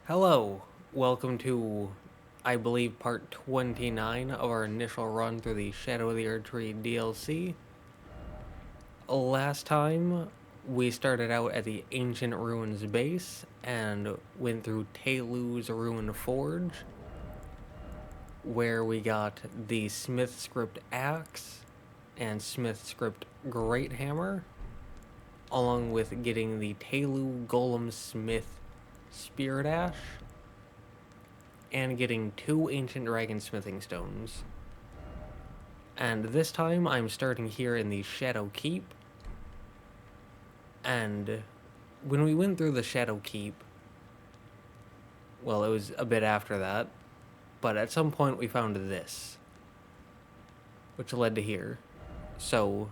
Hello, welcome to, I believe, part 29 of our initial run through the Shadow of the Erdtree DLC. Last time, we started out at the Ancient Ruins base and went through Telu's Ruin Forge, where we got the Smith Script Axe and Smith Script Great Hammer, along with getting the Telu Golem Smith Spirit Ash, and getting 2 Ancient Dragon Smithing Stones. And this time I'm starting here in the Shadow Keep. And when we went through the Shadow Keep, well, it was a bit after that, but at some point we found this, which led to here. So,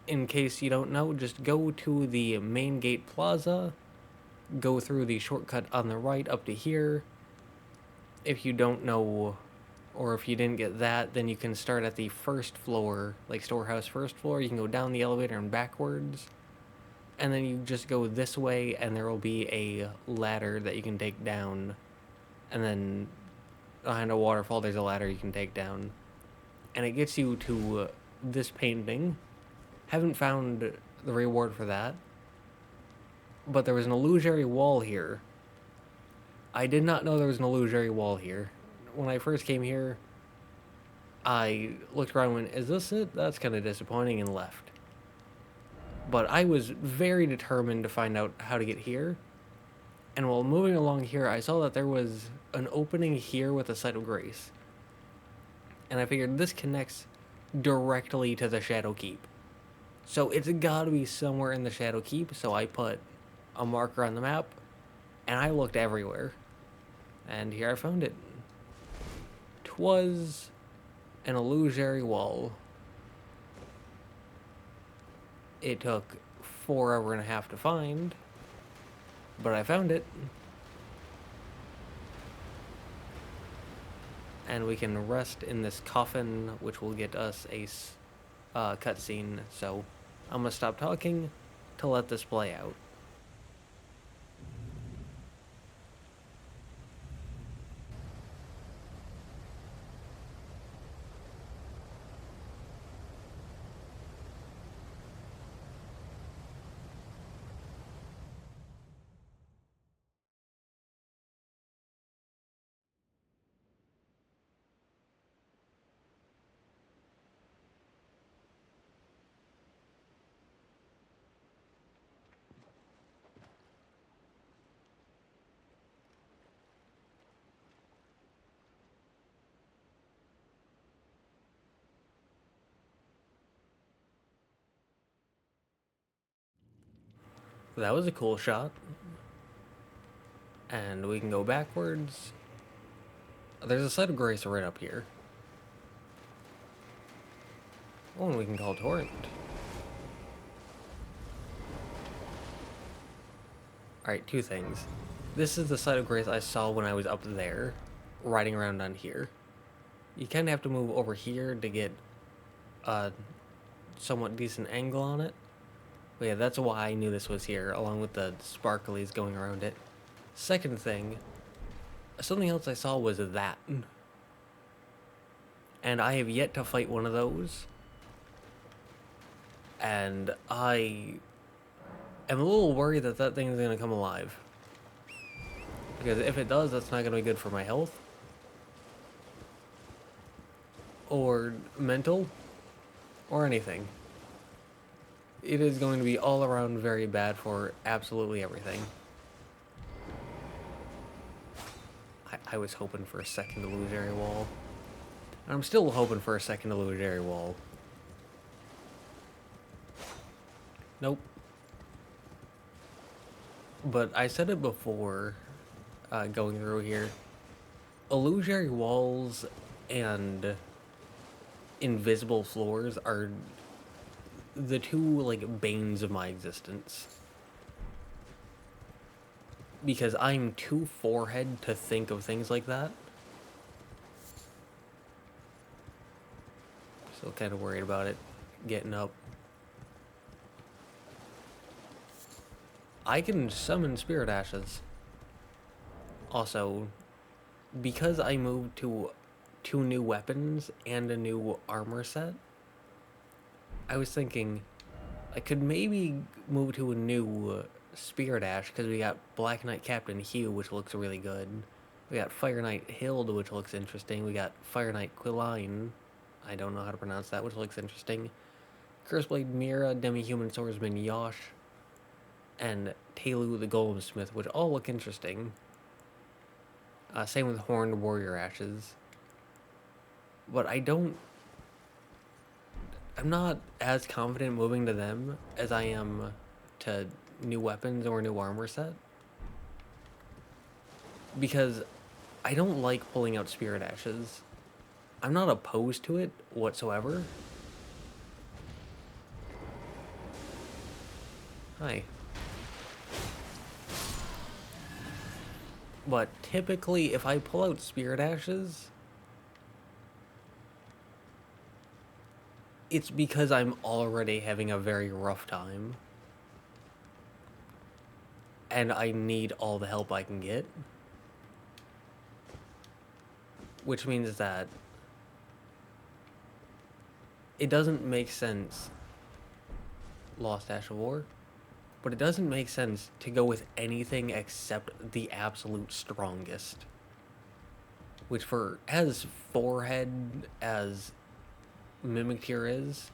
in case you don't know, just go to the main gate plaza, go through the shortcut on the right up to here. If you don't know, or if you didn't get that, then you can start at the first floor, like storehouse first floor. You can go down the elevator and backwards, and then you just go this way, and there will be a ladder that you can take down, and then behind a waterfall there's a ladder you can take down, and it gets you to this painting. Haven't found the reward for that, but there was an illusory wall here. I did not know there was an illusory wall here. When I first came here, I looked around and went, is this it? That's kind of disappointing, and left. But I was very determined to find out how to get here. And while moving along here, I saw that there was an opening here with a Site of Grace. And I figured this connects directly to the Shadow Keep. So it's gotta be somewhere in the Shadow Keep, so I put a marker on the map, and I looked everywhere. And here I found it. 'Twas an illusory wall. It took 4 hours and a half to find, but I found it. And we can rest in this coffin, which will get us a cutscene. So I'm gonna stop talking to let this play out. That was a cool shot. And we can go backwards. There's a Site of Grace right up here. Oh, and we can call Torrent. Alright, 2 things. This is the Site of Grace I saw when I was up there, riding around on here. You kind of have to move over here to get a somewhat decent angle on it. But yeah, that's why I knew this was here, along with the sparklies going around it. Second thing, something else I saw was that. And I have yet to fight one of those. And I am a little worried that that thing is going to come alive. Because if it does, that's not going to be good for my health. Or mental. Or anything. It is going to be all around very bad for absolutely everything. I was hoping for a second illusory wall. And I'm still hoping for a second illusory wall. Nope. But I said it before, going through here. Illusory walls and invisible floors are the 2, like, banes of my existence. Because I'm too forehead to think of things like that. Still kind of worried about it getting up. I can summon Spirit Ashes. Also, because I moved to 2 new weapons and a new armor set, I was thinking I could maybe move to a new Spirit Ash, because we got Black Knight Captain Hugh, which looks really good. We got Fire Knight Hild, which looks interesting. We got Fire Knight Quilline, I don't know how to pronounce that, which looks interesting. Curseblade Mira, Demi-Human Swordsman Yosh, and Telu the Golem-Smith, which all look interesting. Same with Horned Warrior Ashes. But I'm not as confident moving to them as I am to new weapons or new armor set. Because I don't like pulling out Spirit Ashes. I'm not opposed to it whatsoever. Hi. But typically, if I pull out Spirit Ashes, it's because I'm already having a very rough time. And I need all the help I can get. Which means that it doesn't make sense, Lost Ash of War, but it doesn't make sense to go with anything except the absolute strongest. Which, for as forehead as Mimic Tier is,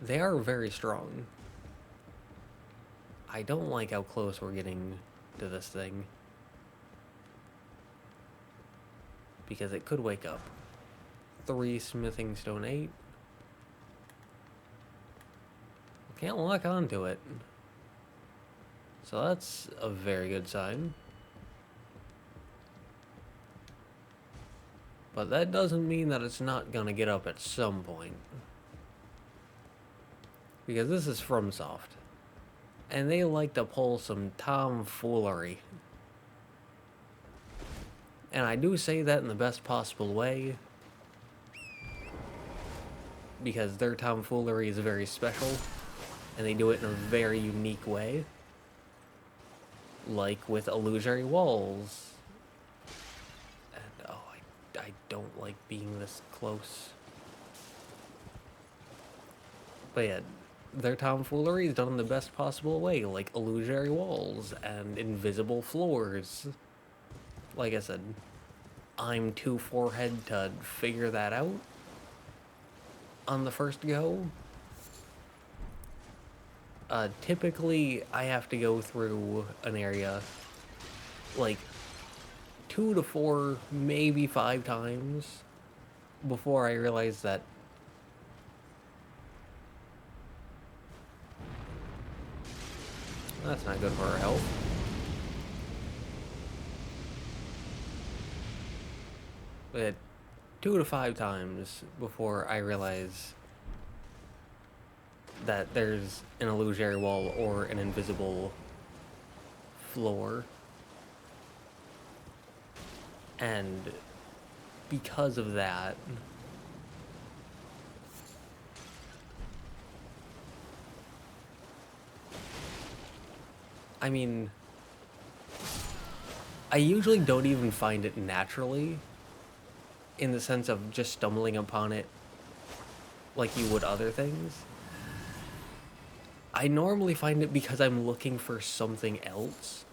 they are very strong. I don't like how close we're getting to this thing, because it could wake up. 3 Smithing Stone 8. Can't lock onto it. So that's a very good sign. But that doesn't mean that it's not gonna get up at some point. Because this is FromSoft. And they like to pull some tomfoolery. And I do say that in the best possible way, because their tomfoolery is very special, and they do it in a very unique way. Like with illusory walls. And oh, I don't like being this close. But yeah, their tomfoolery is done in the best possible way, like illusory walls and invisible floors. Like I said, I'm too forehead to figure that out on the first go. Typically, I have to go through an area like 2 to 4, maybe 5 times before I realize that that's not good for our health. But 2 to 5 times before I realize that there's an illusory wall or an invisible floor. And because of that, I mean, I usually don't even find it naturally, in the sense of just stumbling upon it like you would other things. I normally find it because I'm looking for something else,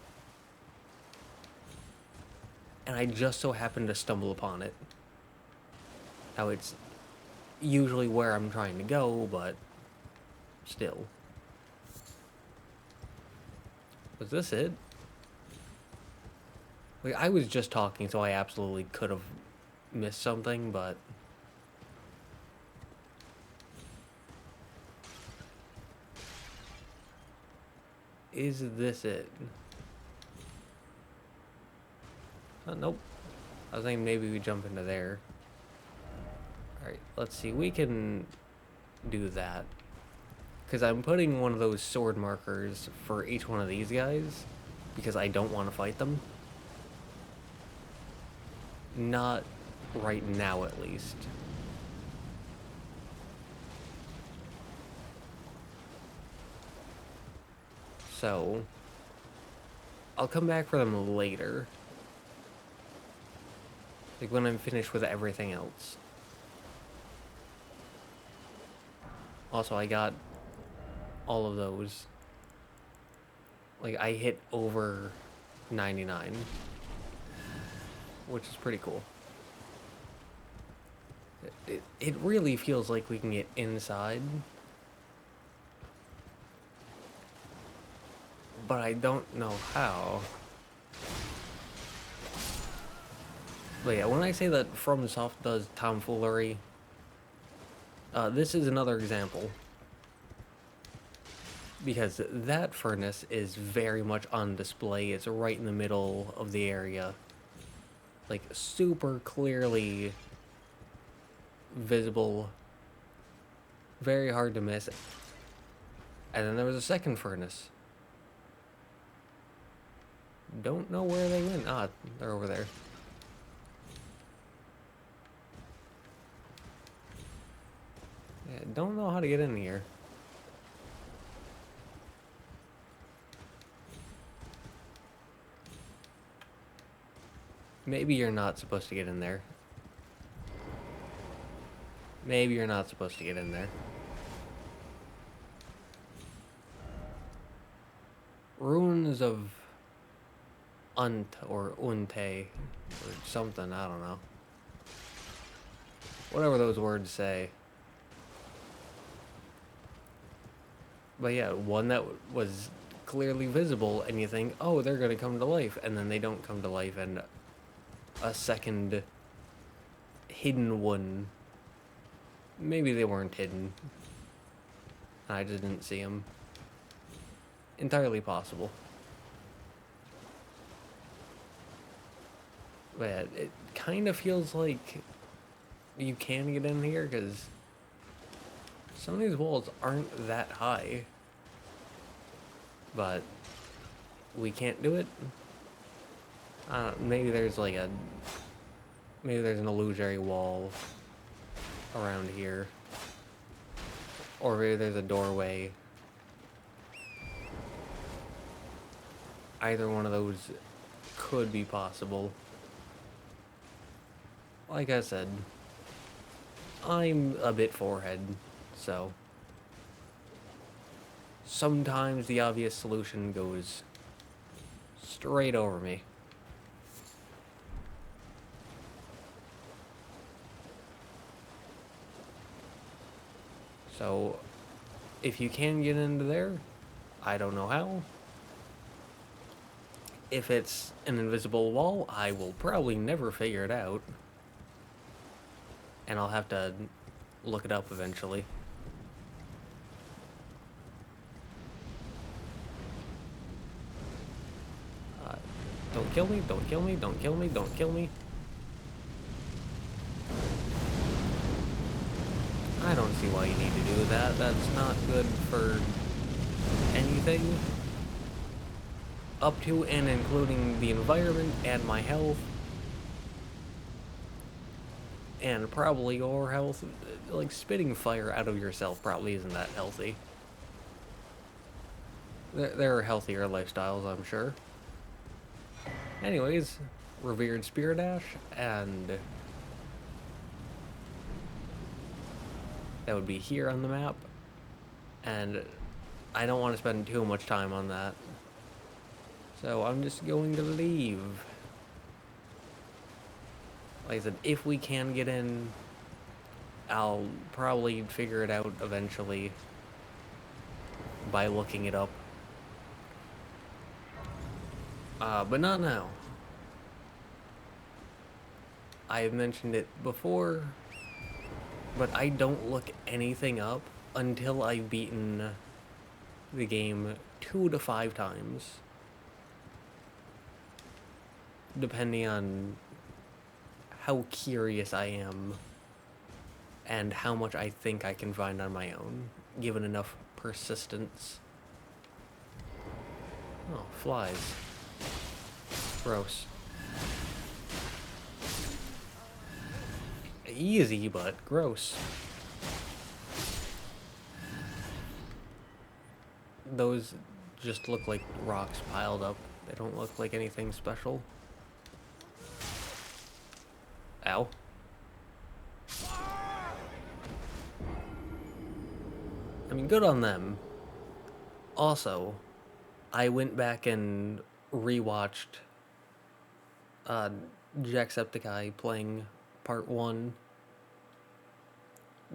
and I just so happen to stumble upon it. Now, it's usually where I'm trying to go, but still. Was this it? Like, I was just talking, so I absolutely could have missed something, but is this it? Nope. I was thinking maybe we jump into there. Alright, let's see. We can do that. Because I'm putting one of those sword markers for each one of these guys, because I don't want to fight them. Not right now, at least. So, I'll come back for them later. Like when I'm finished with everything else. Also, I got all of those. Like, I hit over 99, which is pretty cool. It really feels like we can get inside, but I don't know how. But yeah, when I say that FromSoft does tomfoolery, this is another example. Because that furnace is very much on display. It's right in the middle of the area. Like, super clearly visible. Very hard to miss. And then there was a second furnace. Don't know where they went. Ah, they're over there. Yeah, don't know how to get in here. Maybe you're not supposed to get in there. Maybe you're not supposed to get in there. Ruins of Unt or Unte or something, I don't know. Whatever those words say. But yeah, one that was clearly visible and you think, oh, they're gonna come to life, and then they don't come to life, and a second hidden one. Maybe they weren't hidden. I just didn't see them. Entirely possible. But yeah, it kind of feels like you can get in here because some of these walls aren't that high. But we can't do it. Maybe there's like maybe there's an illusory wall around here. Or maybe there's a doorway. Either one of those could be possible. Like I said, I'm a bit forehead, so sometimes the obvious solution goes straight over me. So, if you can get into there, I don't know how. If it's an invisible wall, I will probably never figure it out. And I'll have to look it up eventually. Don't kill me, don't kill me, don't kill me, don't kill me. I don't see why you need to do that. That's not good for anything. Up to and including the environment and my health. And probably your health. Like, spitting fire out of yourself probably isn't that healthy. There are healthier lifestyles, I'm sure. Anyways, Revered Spirit Ash, and that would be here on the map. And I don't want to spend too much time on that. So I'm just going to leave. Like I said, if we can get in, I'll probably figure it out eventually by looking it up. But not now. I've mentioned it before, but I don't look anything up until I've beaten the game 2 to 5 times. Depending on how curious I am and how much I think I can find on my own, given enough persistence. Oh, flies. Gross. Easy, but gross. Those just look like rocks piled up. They don't look like anything special. Ow. I mean, good on them. Also, I went back and rewatched Jacksepticeye playing part 1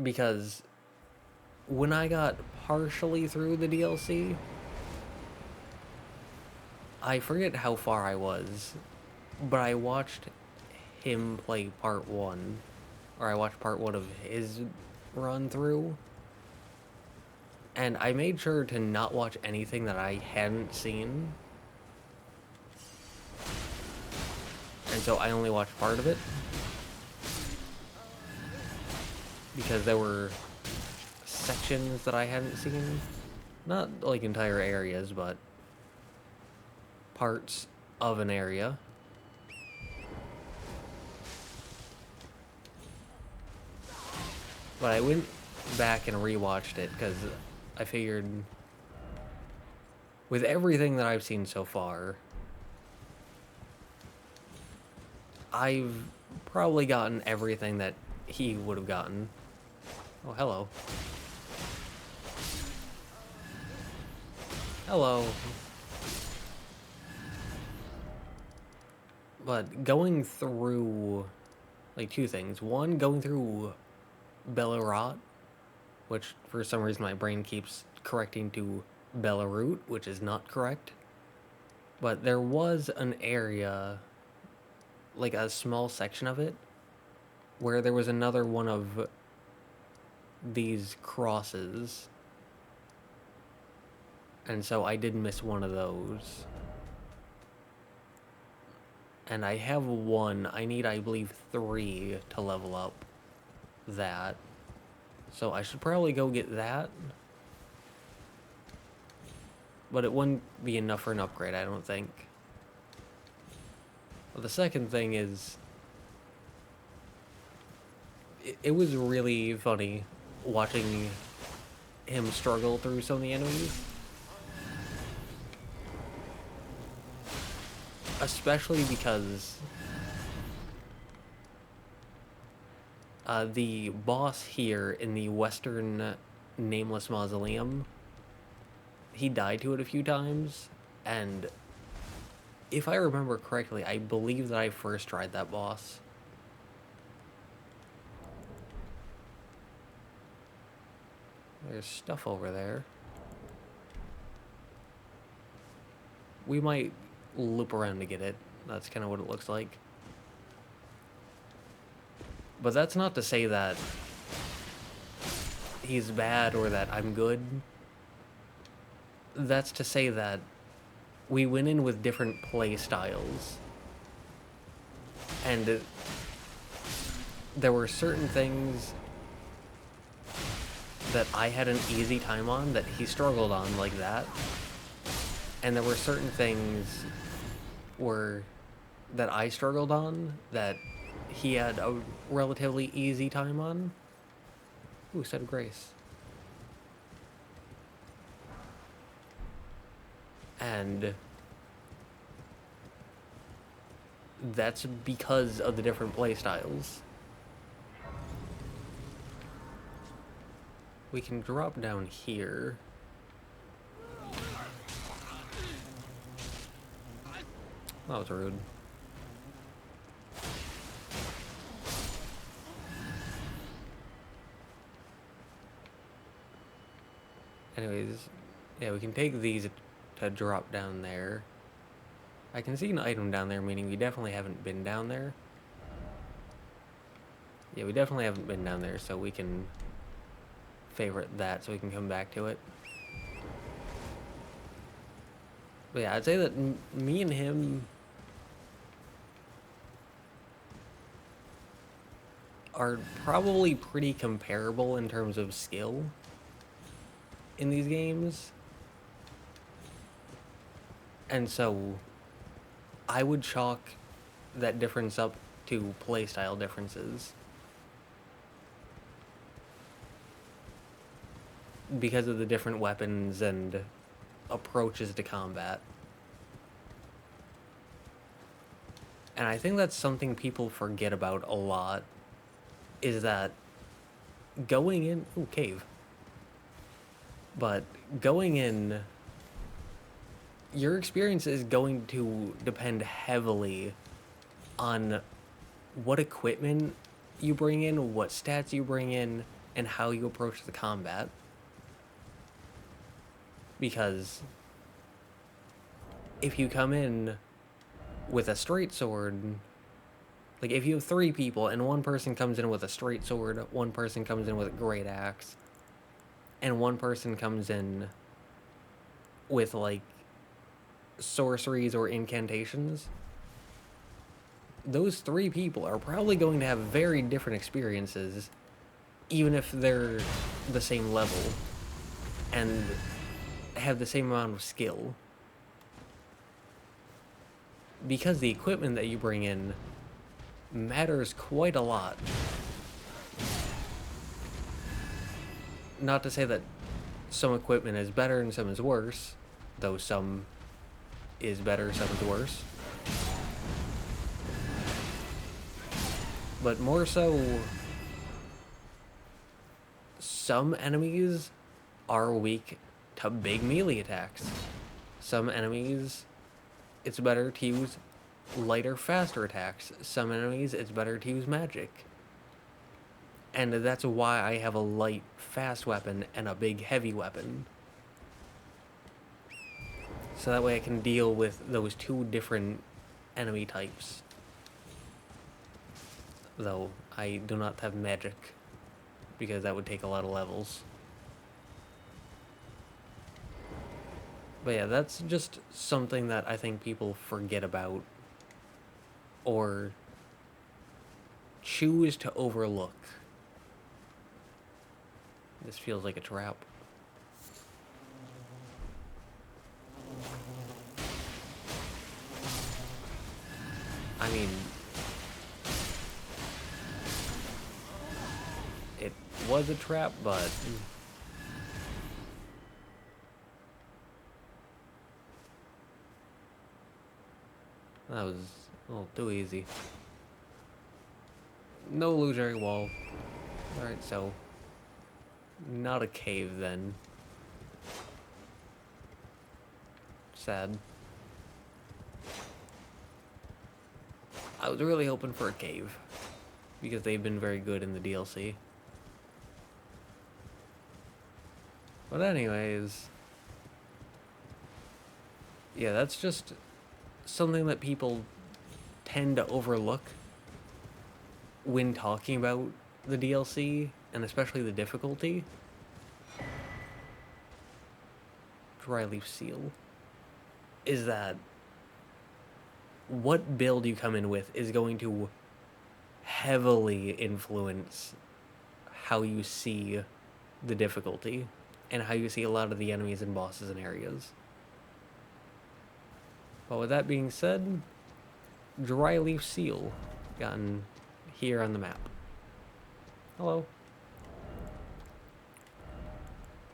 because when I got partially through the DLC, I forget how far I was, but I watched him play part 1, or I watched part 1 of his run through, and I made sure to not watch anything that I hadn't seen. And so I only watched part of it. Because there were sections that I hadn't seen. Not like entire areas, but parts of an area. But I went back and rewatched it because I figured with everything that I've seen so far, I've probably gotten everything that he would have gotten. Oh, hello. Hello. But going through, like, two things. One, going through Bellerot, which for some reason my brain keeps correcting to Bellerot, which is not correct. But there was an area, like a small section of it, where there was another one of these crosses. And so I did miss one of those. And I have one. I need, I believe, 3 to level up that. So I should probably go get that. But it wouldn't be enough for an upgrade, I don't think. Well, the second thing is, it was really funny watching him struggle through so many enemies. Especially because the boss here in the western Nameless Mausoleum, he died to it a few times, and if I remember correctly, I believe that I first tried that boss. There's stuff over there. We might loop around to get it. That's kind of what it looks like. But that's not to say that he's bad or that I'm good. That's to say that we went in with different play styles. And there were certain things that I had an easy time on that he struggled on, like that. And there were certain things that I struggled on that he had a relatively easy time on. Ooh, Set of Grace. And that's because of the different play styles. We can drop down here. That was rude. Anyways, yeah, we can take these to drop down there. I can see an item down there, meaning we definitely haven't been down there. Yeah, we definitely haven't been down there, so we can favorite that so we can come back to it. But yeah, I'd say that me and him are probably pretty comparable in terms of skill in these games. And so I would chalk that difference up to playstyle differences. Because of the different weapons and approaches to combat. And I think that's something people forget about a lot, is that going in... Ooh, cave. But going in... Your experience is going to depend heavily on what equipment you bring in, what stats you bring in, and how you approach the combat. Because if you come in with a straight sword, like if you have 3 people and one person comes in with a straight sword, one person comes in with a great axe, and one person comes in with like sorceries or incantations, those 3 people are probably going to have very different experiences, even if they're the same level and have the same amount of skill. Because the equipment that you bring in matters quite a lot. Not to say that some equipment is better and some is worse, though some is better, some is worse. But more so, some enemies are weak to big melee attacks. Some enemies, it's better to use lighter, faster attacks. Some enemies, it's better to use magic. And that's why I have a light, fast weapon and a big, heavy weapon. So that way I can deal with those 2 different enemy types. Though I do not have magic, because that would take a lot of levels. But yeah, that's just something that I think people forget about or choose to overlook. This feels like a trap. I mean, it was a trap, but that was a little too easy. No illusionary wall. Alright, so not a cave then. Sad. I was really hoping for a cave, because they've been very good in the DLC. But anyways, yeah, that's just something that people tend to overlook when talking about the DLC, and especially the difficulty. Dryleaf seal. Is that what build you come in with is going to heavily influence how you see the difficulty and how you see a lot of the enemies and bosses and areas. But with that being said, Dryleaf seal gotten here on the map. Hello.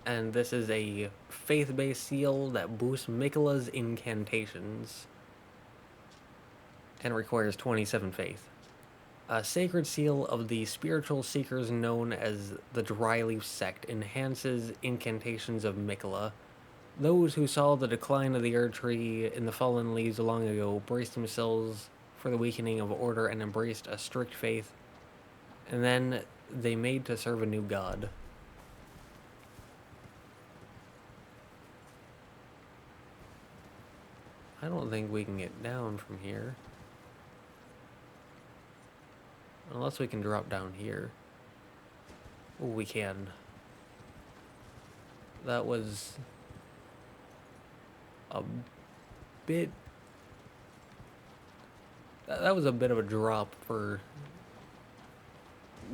And this is a faith-based seal that boosts Miquella's incantations and requires 27 faith. A sacred seal of the spiritual seekers known as the Dryleaf sect enhances incantations of Miquella. Those who saw the decline of the Erdtree in the fallen leaves long ago braced themselves for the weakening of order and embraced a strict faith, and then they made to serve a new god. I don't think we can get down from here. Unless we can drop down here. Oh, we can. That was a bit... That was a bit of a drop for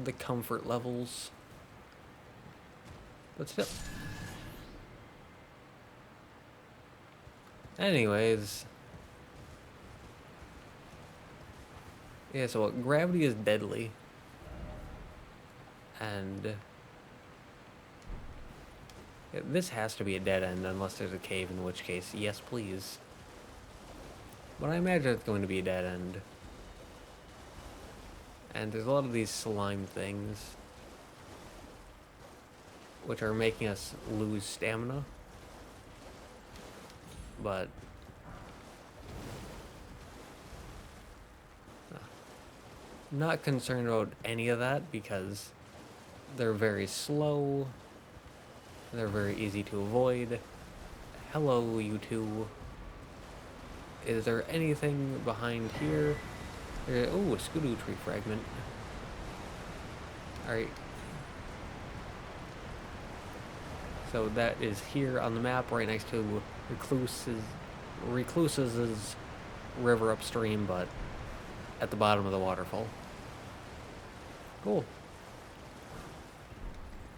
the comfort levels. But still. Anyways. Yeah, so gravity is deadly. And yeah, this has to be a dead end unless there's a cave, in which case, yes please. But I imagine it's going to be a dead end. And there's a lot of these slime things, which are making us lose stamina. But not concerned about any of that because they're very slow. They're very easy to avoid. Hello, you two. Is there anything behind here? Oh, a Scadutree Fragment. Alright. So that is here on the map, right next to Recluses River upstream, but at the bottom of the waterfall. Cool.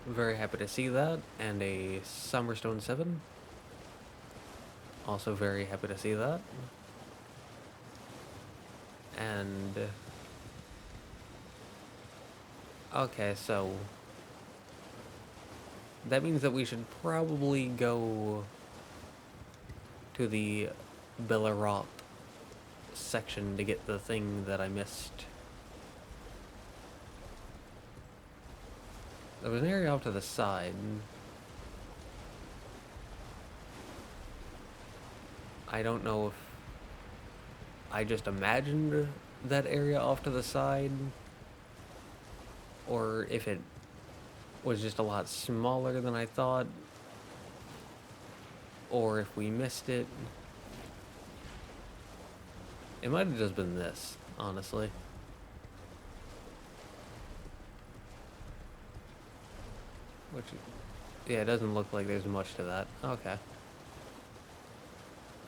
I'm very happy to see that, and a Summerstone 7. Also very happy to see that. And okay, so that means that we should probably go to the Billerot section to get the thing that I missed. There was an area off to the side. I don't know if I just imagined that area off to the side, or if it was just a lot smaller than I thought, or if we missed it. It might have just been this, honestly. Which, yeah, it doesn't look like there's much to that. Okay.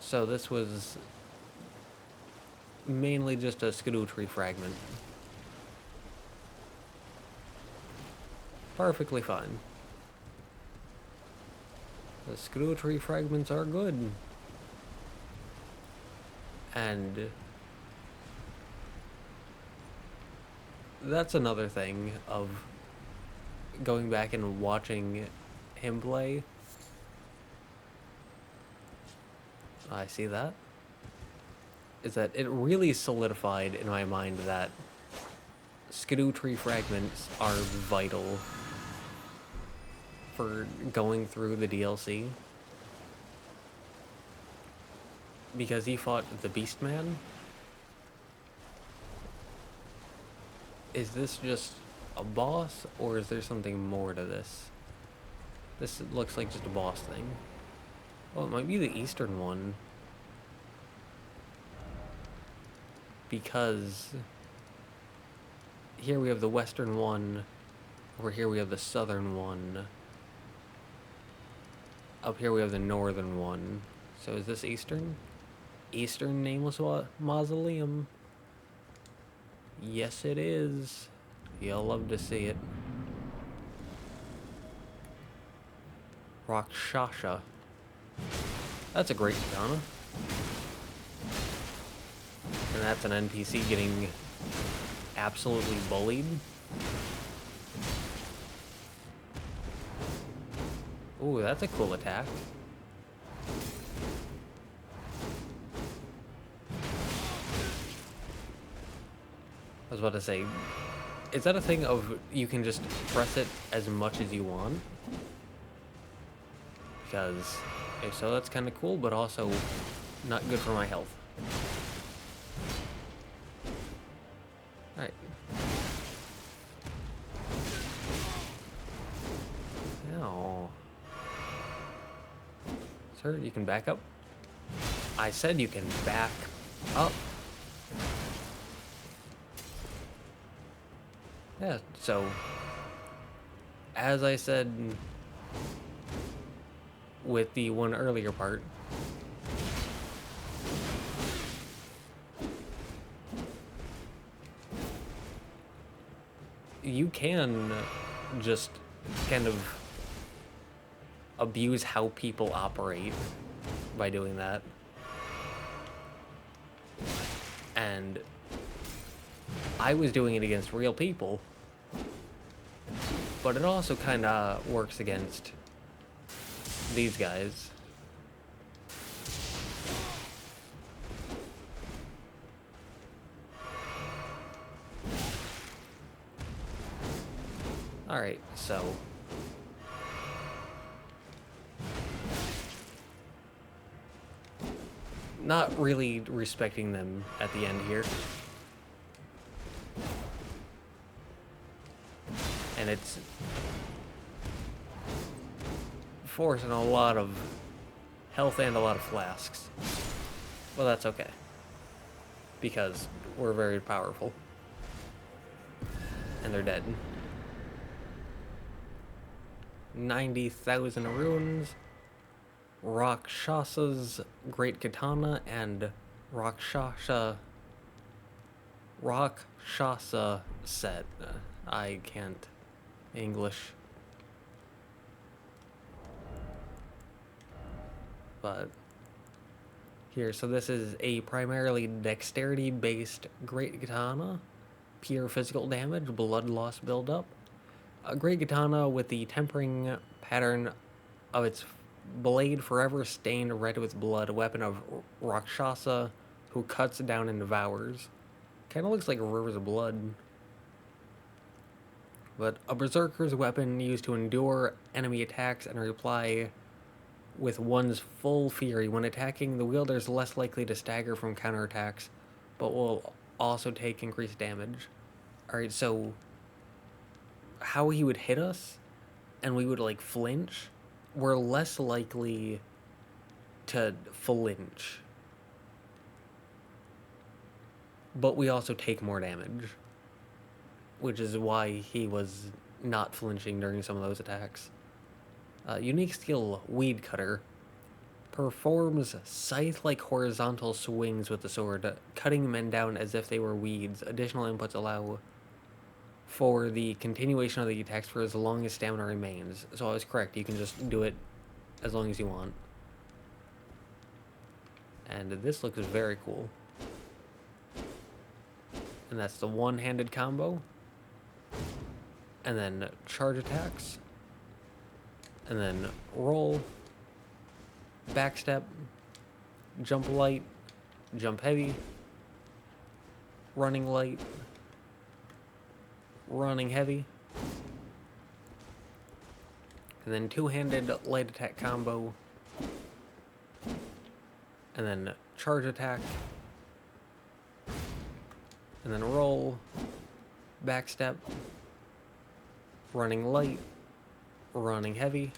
So this was mainly just a Scadutree Fragment. Perfectly fine. The Scadutree Fragments are good. And that's another thing of going back and watching him play. I see that. Is that it really solidified in my mind that Scadutree Fragments are vital for going through the DLC. Because he fought the Beastman. Is this just a boss, or is there something more to this? This looks like just a boss thing. Well, it might be the eastern one. Because here we have the western one, over here we have the southern one. Up here we have the northern one. So is this eastern? Eastern Nameless Mausoleum. Yes, it is. You'll love to see it. Rakshasa. That's a great katana. And that's an NPC getting absolutely bullied. Ooh, that's a cool attack. I was about to say, is that a thing of you can just press it as much as you want? Because if so, that's kind of cool, but also not good for my health. Alright. Ow. Sir, you can back up? I said you can back up. Yeah, so as I said with the one earlier part, you can just kind of abuse how people operate by doing that. And I was doing it against real people, but it also kind of works against these guys. Alright, so... not really respecting them at the end here. And it's forcing a lot of health and a lot of flasks. Well, that's okay. Because we're very powerful. And they're dead. 90,000 runes. Raksasa's Great Katana and Rakshasa set. I can't English. But here, so this is a primarily dexterity-based Great Katana. Pure physical damage, blood loss buildup. A Great Katana with the tempering pattern of its blade forever stained red with blood, a weapon of Rakshasa who cuts down and devours. Kind of looks like rivers of blood. But a berserker's weapon used to endure enemy attacks and reply with one's full fury. When attacking, the wielder is less likely to stagger from counterattacks, but will also take increased damage. Alright, so how he would hit us and we would like flinch, we're less likely to flinch. But we also take more damage, which is why he was not flinching during some of those attacks. Unique skill, Weed Cutter. Performs scythe-like horizontal swings with the sword, cutting men down as if they were weeds. Additional inputs allow for the continuation of the attacks for as long as stamina remains. So I was correct, you can just do it as long as you want. And this looks very cool. And that's the one-handed combo. And then charge attacks. And then roll. Backstep. Jump light. Jump heavy. Running light. Running heavy. And then two-handed light attack combo. And then charge attack. And then roll, backstep, running light, running heavy,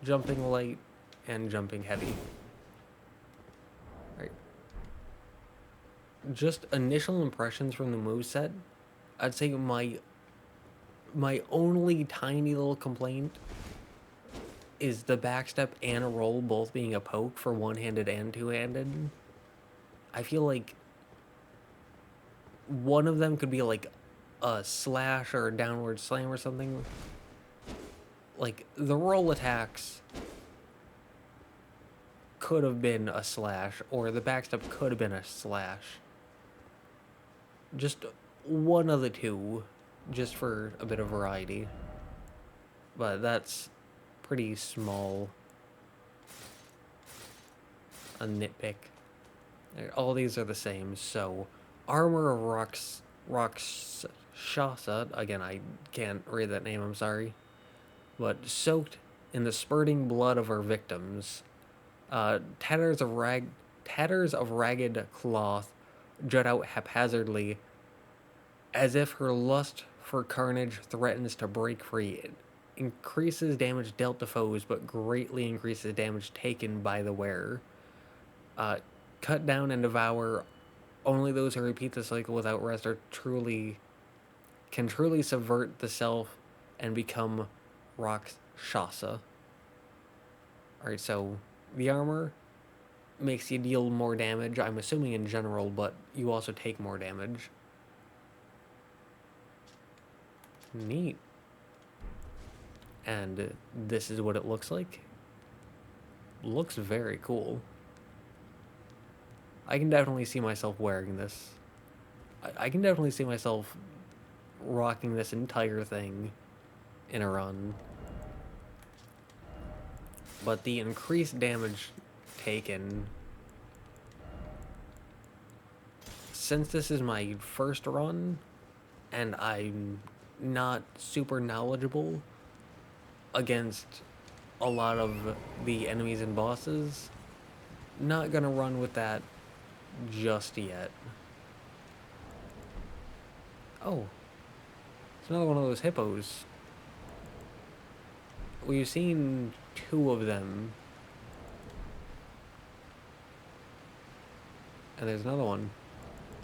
jumping light, and jumping heavy. Right. Just initial impressions from the moveset. I'd say my only tiny little complaint is the backstep and a roll both being a poke for one-handed and two-handed. I feel like one of them could be like a slash or a downward slam or something. Like, the roll attacks could have been a slash, or the backstep could have been a slash. Just one of the two, just for a bit of variety. But that's pretty small a nitpick. All these are the same, so... Armor of Rakshasa, again, I can't read that name, I'm sorry. But soaked in the spurting blood of her victims. Tatters of ragged cloth jut out haphazardly, as if her lust for carnage threatens to break free. It increases damage dealt to foes, but greatly increases damage taken by the wearer. Cut down and devour. Only those who repeat the cycle without rest can truly subvert the self and become Rakshasa. Alright, so the armor makes you deal more damage, I'm assuming in general, but you also take more damage. Neat. And this is what it looks like. Looks very cool. I can definitely see myself wearing this. I can definitely see myself rocking this entire thing in a run. But the increased damage taken... Since this is my first run, and I'm not super knowledgeable against a lot of the enemies and bosses, not gonna run with that just yet. Oh, it's another one of those hippos. We've seen 2 of them. And there's another one.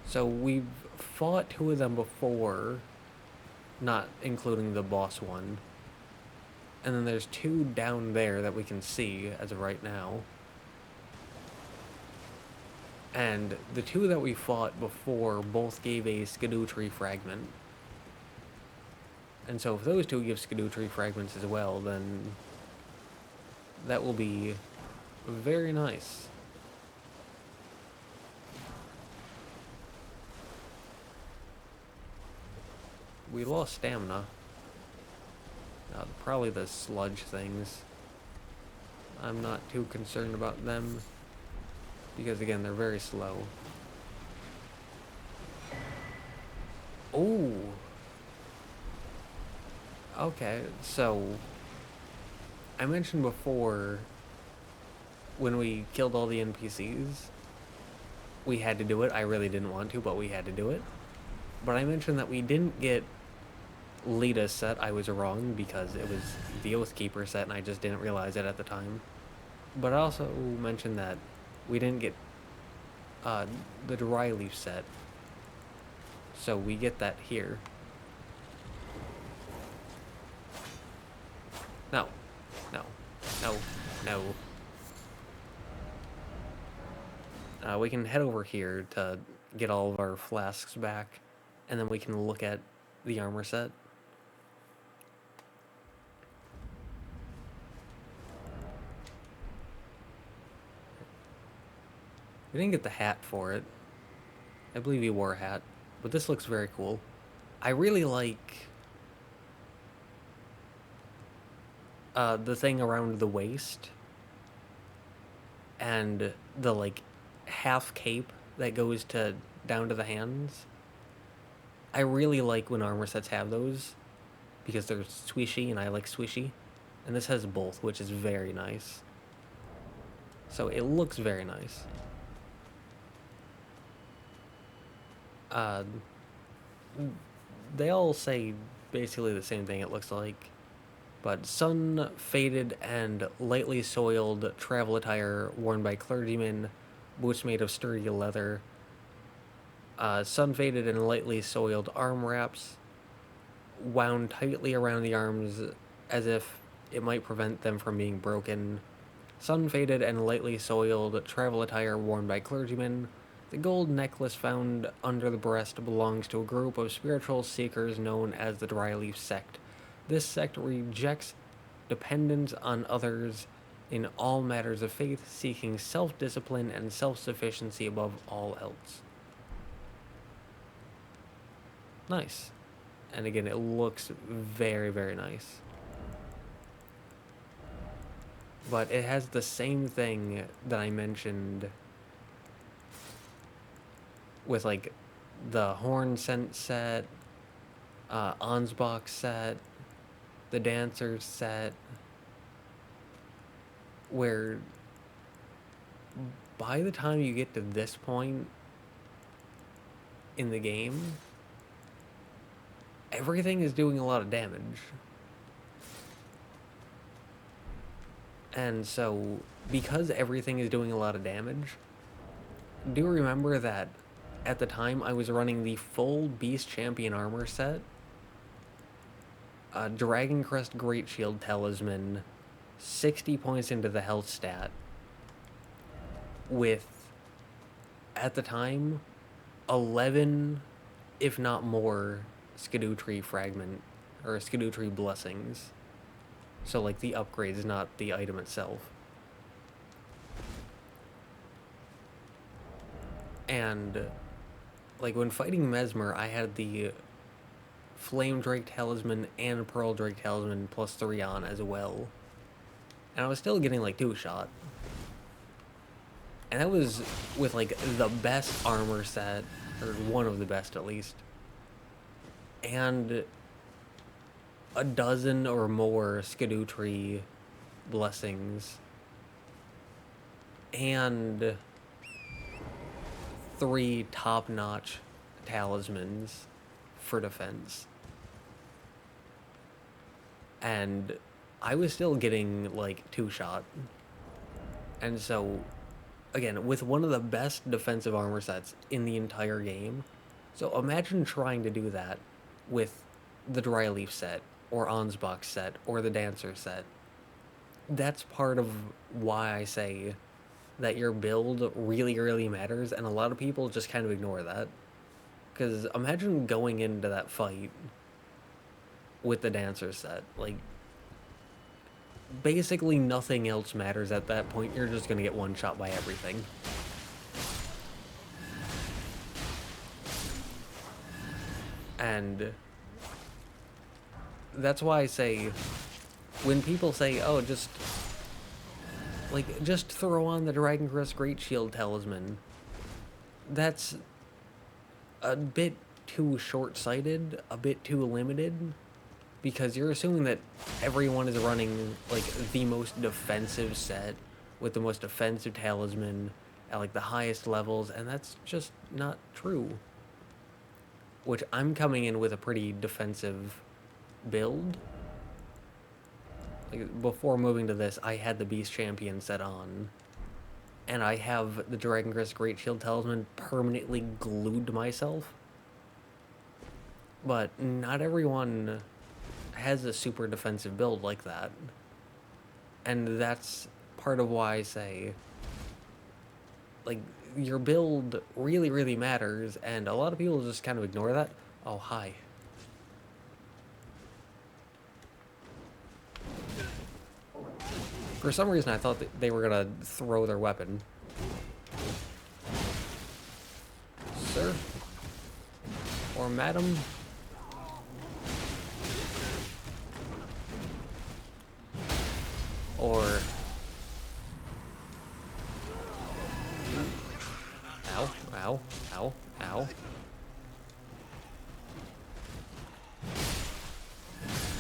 So we've fought 2 of them before, not including the boss one. And then there's 2 down there that we can see as of right now. And the 2 that we fought before both gave a Scadutree Fragment. And so if those 2 give Scadutree Fragments as well, then that will be very nice. We lost stamina. Probably the sludge things. I'm not too concerned about them, because again, they're very slow. Oh! Okay, so I mentioned before when we killed all the NPCs, we had to do it. I really didn't want to, but we had to do it. But I mentioned that we didn't get Lita's set. I was wrong because it was the Oathkeeper set and I just didn't realize it at the time. But I also mentioned that we didn't get the Dryleaf set. So we get that here. No. No. No. No. We can head over here to get all of our flasks back, and then we can look at the armor set. We didn't get the hat for it. I believe he wore a hat, but this looks very cool. I really like the thing around the waist and the like half cape that goes to down to the hands. I really like when armor sets have those because they're swishy and I like swishy, and this has both, which is very nice. So it looks very nice. They all say basically the same thing, it looks like. But sun faded and lightly soiled travel attire worn by clergymen, boots made of sturdy leather. Sun faded and lightly soiled arm wraps, wound tightly around the arms as if it might prevent them from being broken. Sun faded and lightly soiled travel attire worn by clergymen. The gold necklace found under the breast belongs to a group of spiritual seekers known as the Dryleaf sect. This sect rejects dependence on others in all matters of faith, seeking self-discipline and self-sufficiency above all else. Nice. And again, it looks very, very nice. But it has the same thing that I mentioned with like the horn scent set, Ansbach set, the dancers set, where by the time you get to this point in the game, everything is doing a lot of damage. And so, because everything is doing a lot of damage, do remember that at the time I was running the full Beast Champion armor set, Dragon Crest Great Shield Talisman, 60 points into the health stat, with, at the time, 11, if not more, Scadutree Fragment, or Scadutree Blessings. So, like, the upgrades, not the item itself. And, like, when fighting Mesmer, I had the Flame Drake Talisman and Pearl Drake Talisman plus 3 on as well. And I was still getting, like, 2-shot. And that was with, like, the best armor set, or one of the best at least. And a dozen or more Scadutree blessings and 3 top-notch talismans for defense. And I was still getting, like, 2-shot. And so, again, with one of the best defensive armor sets in the entire game, so imagine trying to do that with the Dryleaf set, or Ansbach set, or the Dancer set. That's part of why I say that your build really, really matters, and a lot of people just kind of ignore that. Because imagine going into that fight with the Dancer set. Like, basically nothing else matters at that point. You're just going to get one-shot by everything. And that's why I say, when people say, oh, just throw on the Dragon Crest Great Shield Talisman, that's a bit too short-sighted, a bit too limited, because you're assuming that everyone is running, like, the most defensive set with the most defensive talisman at, like, the highest levels, and that's just not true. Which, I'm coming in with a pretty defensive build. Like, before moving to this, I had the Beast Champion set on, and I have the Dragon Crest Great Shield Talisman permanently glued to myself. But not everyone has a super defensive build like that. And that's part of why I say, like, your build really, really matters, and a lot of people just kind of ignore that. Oh, hi. For some reason, I thought that they were gonna throw their weapon. Sir? Or madam? Or... Ow, ow, ow, ow.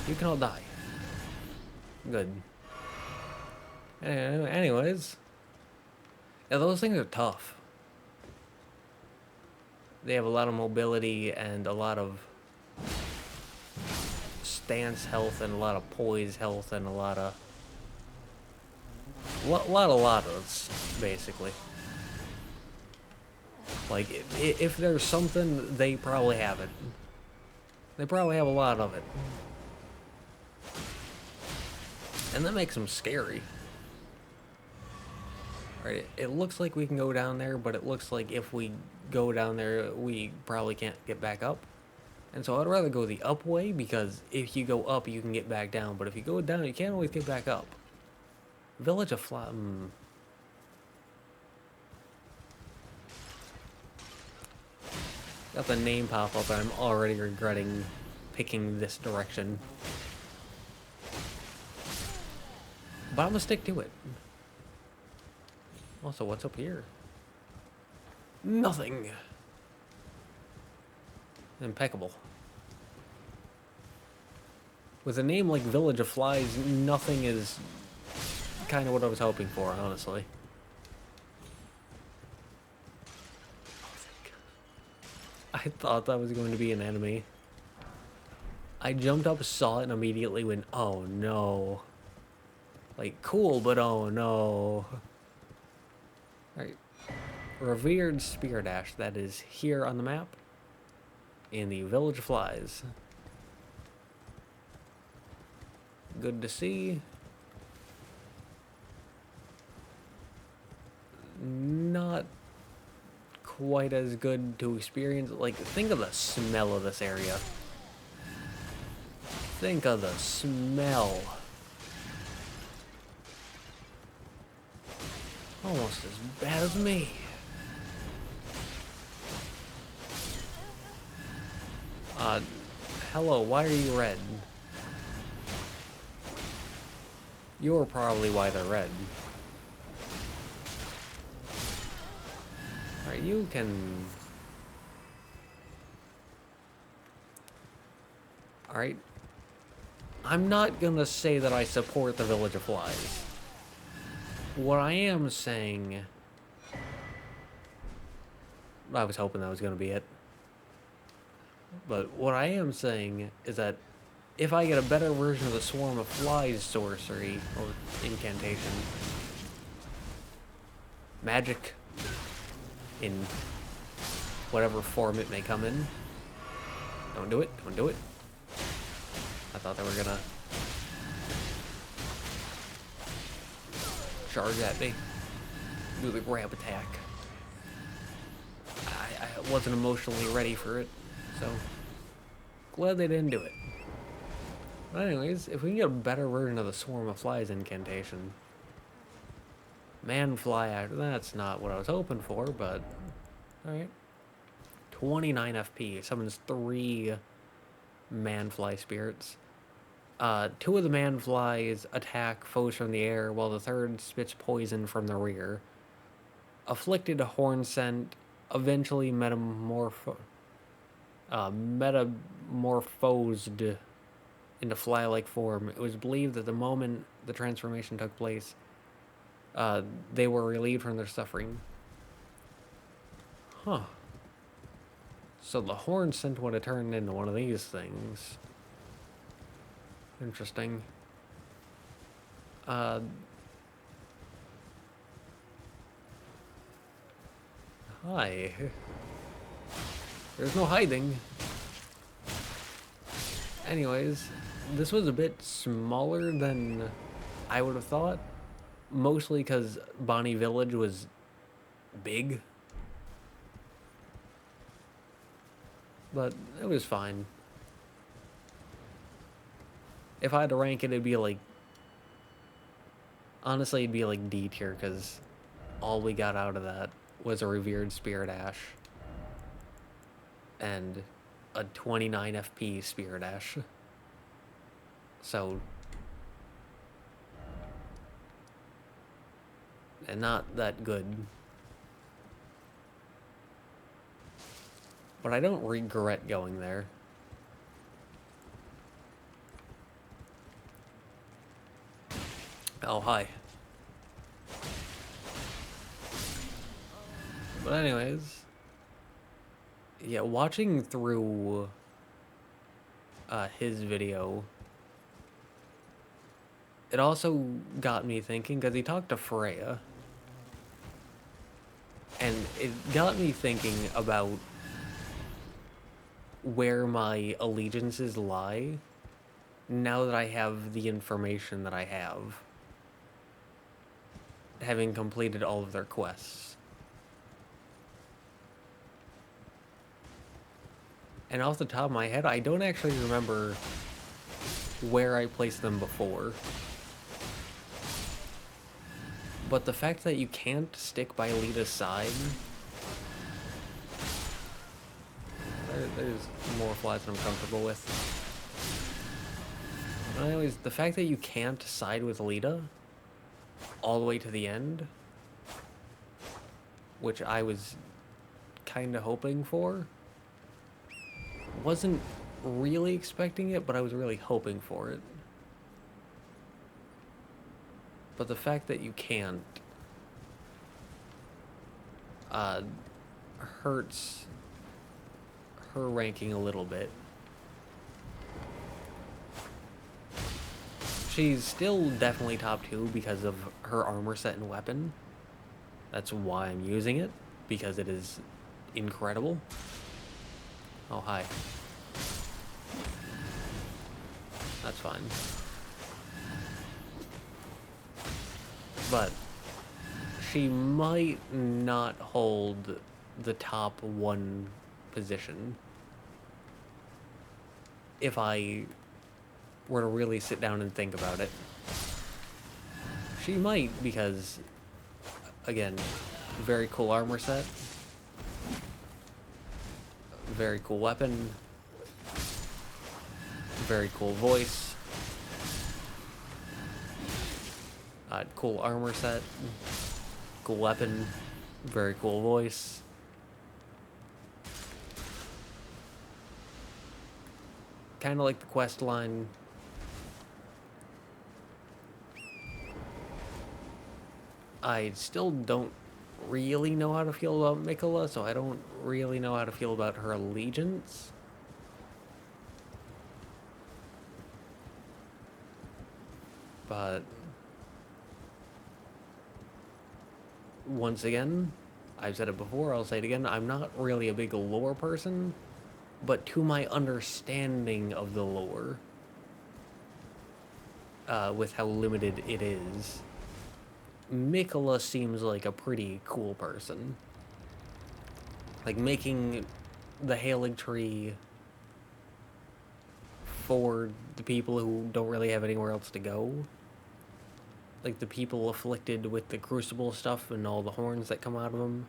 You can all die. Good. Anyways. Yeah, those things are tough. They have a lot of mobility and a lot of stance health and a lot of poise health and a lot of... lot of, basically. Like, if there's something, they probably have it. They probably have a lot of it. And that makes them scary. Right, it looks like we can go down there, but it looks like if we go down there, we probably can't get back up. And so I'd rather go the up way, because if you go up, you can get back down. But if you go down, you can't always get back up. Village of Fly... Got the name pop up, and I'm already regretting picking this direction. But I'm gonna stick to it. Also, what's up here? Nothing. Impeccable. With a name like Village of Flies, nothing is kind of what I was hoping for, honestly. I thought that was going to be an enemy. I jumped up, saw it, and immediately went, oh no. Like, cool, but oh no. Alright. Revered Spirit Ash, that is here on the map. In the Village of Flies. Good to see. Not quite as good to experience. Like, think of the smell of this area. Think of the smell. Almost as bad as me. Hello, why are you red? You're probably why they're red. Alright, you can... Alright. I'm not gonna say that I support the Village of Flies. What I am saying... I was hoping that was gonna be it. But what I am saying is that if I get a better version of the Swarm of Flies sorcery, or incantation, magic, in whatever form it may come in, don't do it, don't do it. I thought they were gonna charge at me, do the grab attack. I wasn't emotionally ready for it, so glad they didn't do it. But anyways, if we can get a better version of the Swarm of Flies incantation. Man-fly, that's not what I was hoping for, but alright. 29 FP, summons 3 man-fly spirits. 2 of the man-flies attack foes from the air, while the third spits poison from the rear. Afflicted horn scent, eventually metamorphosed into fly-like form. It was believed that the moment the transformation took place, they were relieved from their suffering. Huh. So the horn scent would have turned into one of these things. Interesting. Hi. There's no hiding. Anyways, this was a bit smaller than I would have thought. Mostly because Bonnie Village was big. But it was fine. If I had to rank it, it'd be like... Honestly, it'd be like D tier, because all we got out of that was a Revered Spirit Ash. And a 29 FP Spirit Ash. So... and not that good. But I don't regret going there. Oh, hi. But anyways, yeah, watching through his video, it also got me thinking, because he talked to Freya, and it got me thinking about where my allegiances lie now that I have the information that I have, having completed all of their quests. And off the top of my head, I don't actually remember where I placed them before. But the fact that you can't stick by Lita's side... There's more flies than I'm comfortable with. But anyways, the fact that you can't side with Lita all the way to the end, which I was kind of hoping for, wasn't really expecting it, but I was really hoping for it. But the fact that you can't hurts her ranking a little bit. She's still definitely top 2 because of her armor set and weapon. That's why I'm using it, because it is incredible. Oh, hi. That's fine. But she might not hold the top 1 position if I were to really sit down and think about it. She might, because, again, very cool armor set, very cool weapon, very cool voice, cool armor set, cool weapon, very cool voice. Kind of like the quest line, I still don't really know how to feel about Mikola, so I don't really know how to feel about her allegiance. But once again, I've said it before, I'll say it again, I'm not really a big lore person, but to my understanding of the lore, with how limited it is, Mikola seems like a pretty cool person. Like, making the Hailing Tree for the people who don't really have anywhere else to go. Like, the people afflicted with the crucible stuff and all the horns that come out of them.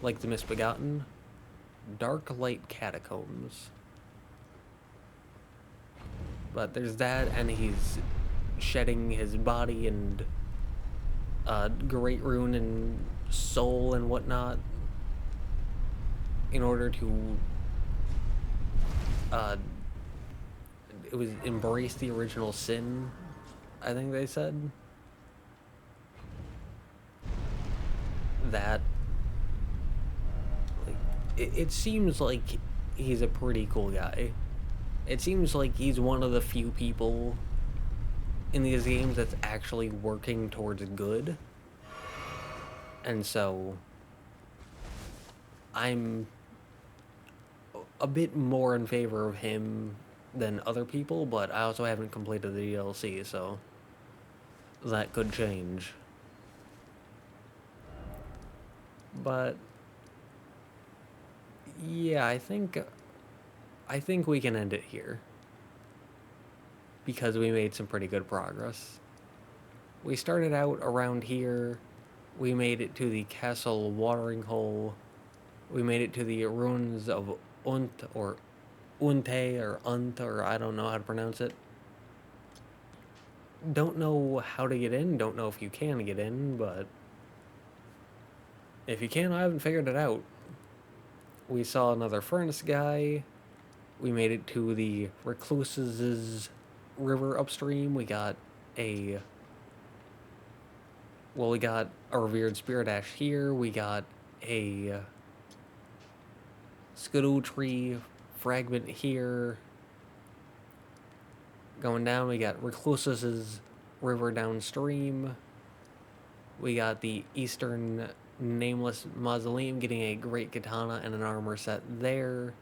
Like the Misbegotten. Darklight catacombs. But there's that, and he's shedding his body and great rune and soul and whatnot in order to it was embrace the original sin, I think they said. That, like, it seems like he's a pretty cool guy. It seems like he's one of the few people in these games that's actually working towards good. And so I'm a bit more in favor of him than other people, but I also haven't completed the DLC, so that could change. But yeah, I think we can end it here, because we made some pretty good progress. We started out around here, we made it to the castle watering hole, we made it to the ruins of Unt, or Unte, or Unt, or I don't know how to pronounce it. Don't know how to get in, don't know if you can get in, but if you can, I haven't figured it out. We saw another furnace guy. We made it to the Recluses River upstream. We got a Revered Spirit Ash here. We got a Scadutree Fragment here. Going down, we got Recluses River downstream. We got the Eastern Nameless Mausoleum, getting a great katana and an armor set there.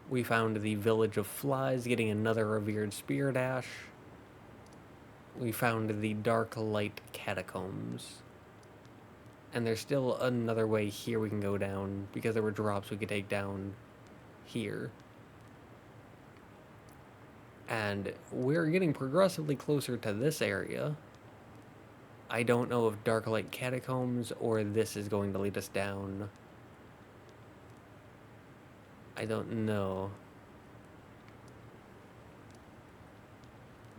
We found the Village of Flies, getting another Revered Spirit Ash. We found the Darklight catacombs. And there's still another way here we can go down, because there were drops we could take down here. And we're getting progressively closer to this area. I don't know if Darklight catacombs or this is going to lead us down. I don't know.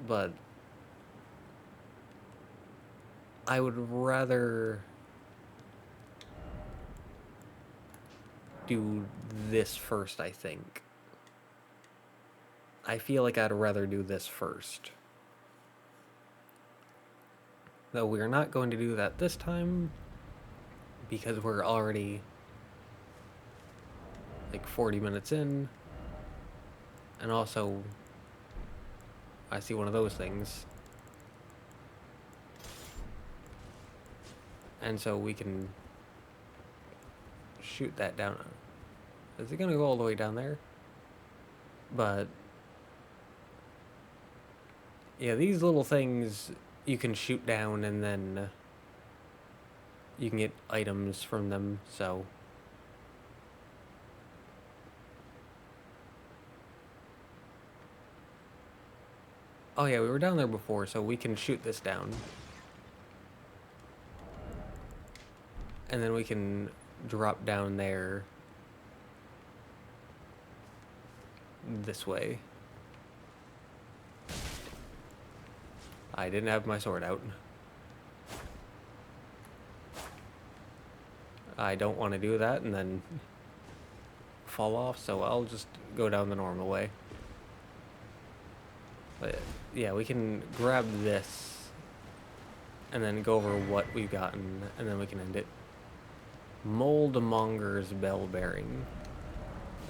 But I would rather do this first, I think. I feel like I'd rather do this first. Though we're not going to do that this time, because we're already like 40 minutes in. And also, I see one of those things. And so we can shoot that down. Is it gonna go all the way down there? But yeah, these little things you can shoot down, and then you can get items from them, so. Oh yeah, we were down there before, so we can shoot this down. And then we can drop down there this way. I didn't have my sword out. I don't want to do that and then fall off, so I'll just go down the normal way. But yeah, we can grab this and then go over what we've gotten, and then we can end it. Moldmonger's Bell Bearing.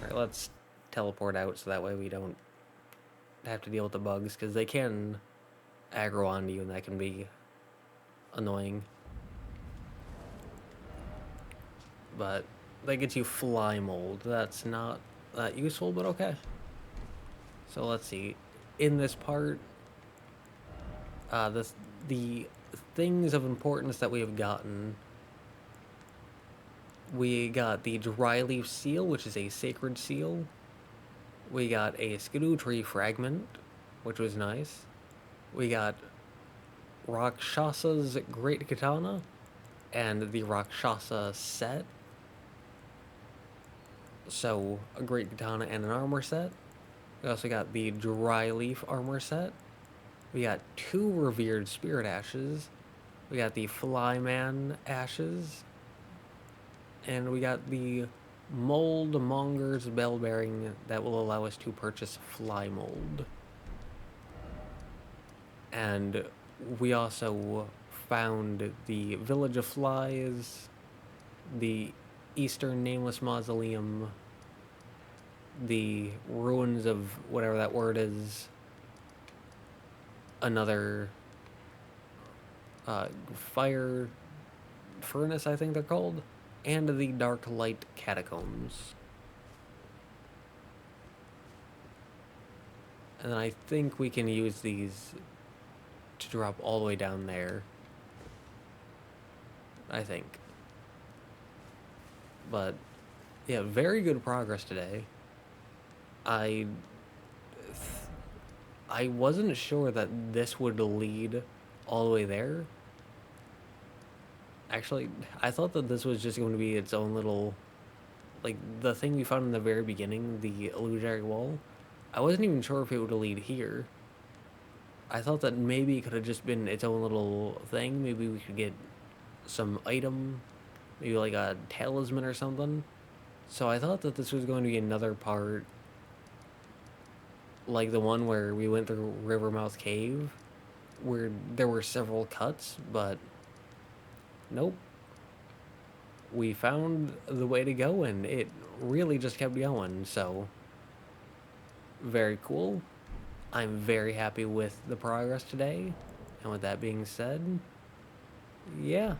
Alright, let's teleport out so that way we don't have to deal with the bugs, because they can aggro onto you and that can be annoying. But that gets you fly mold. That's not that useful, but okay. So let's see. In this part, the things of importance that we have gotten. We got the Dryleaf seal, which is a sacred seal. We got a Scadutree Fragment, which was nice. We got Raksasa's Great Katana and the Rakshasa set. So, a Great Katana and an armor set. We also got the Dryleaf armor set. We got 2 Revered Spirit Ashes. We got the Flyman Ashes. And we got the Moldmonger's Bell Bearing that will allow us to purchase Fly Mold. And we also found the Village of Flies, the Eastern Nameless Mausoleum, the ruins of whatever that word is, another fire furnace, I think they're called, and the Darklight catacombs. And then I think we can use these to drop all the way down there. I think. But, yeah, very good progress today. I wasn't sure that this would lead all the way there. Actually, I thought that this was just going to be its own little, like, the thing we found in the very beginning, the illusionary wall. I wasn't even sure if it would lead here. I thought that maybe it could have just been its own little thing. Maybe we could get some item, maybe like a talisman or something. So I thought that this was going to be another part, like the one where we went through Rivermouth Cave, where there were several cuts, but nope. We found the way to go, and it really just kept going, so very cool. I'm very happy with the progress today, and with that being said, yeah.